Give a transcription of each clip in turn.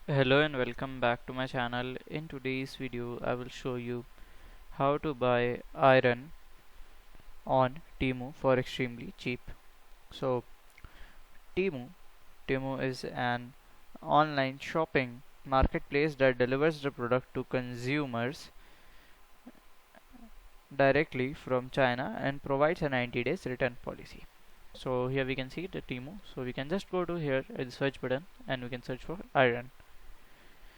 Hello and welcome back to my channel. In today's video I will show you how to buy iron on TEMU for extremely cheap. So TEMU TEMU is an online shopping marketplace that delivers the product to consumers directly from China and provides a 90 days return policy. So here we can see the TEMU. So we can just go to here at the search button and we can search for iron.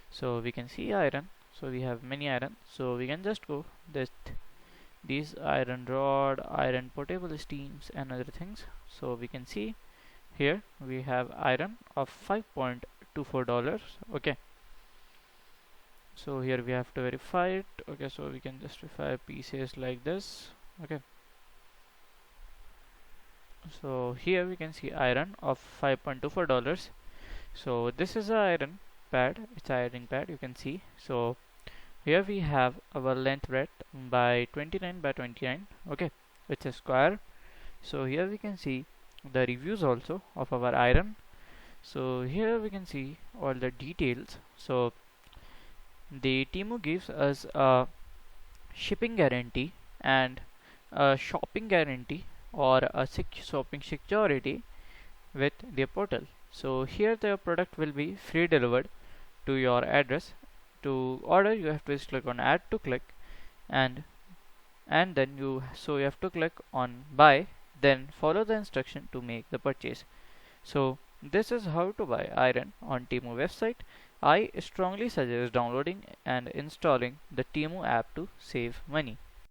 So we can see iron, so we have many iron, so we can just go this these iron rod, iron portable steams and other things. So we can see here we have iron of $5.24. Okay, so here we have to verify it. Okay, so we can just verify pieces like this. Okay, so here we can see iron of $5.24. So this is a iron pad, it's ironing pad, you can see. So here we have our length breadth by 29 by 29. Okay, it's a square. So here we can see the reviews also of our iron. So here we can see all the details. So the TEMU gives us a shipping guarantee and a shopping guarantee or a shopping security with their portal. So here the product will be free delivered to your address. To order you have to just click on add to click, and then you have to click on buy, then follow the instruction to make the purchase. So this is how to buy iron on TEMU website. I strongly suggest downloading and installing the TEMU app to save money.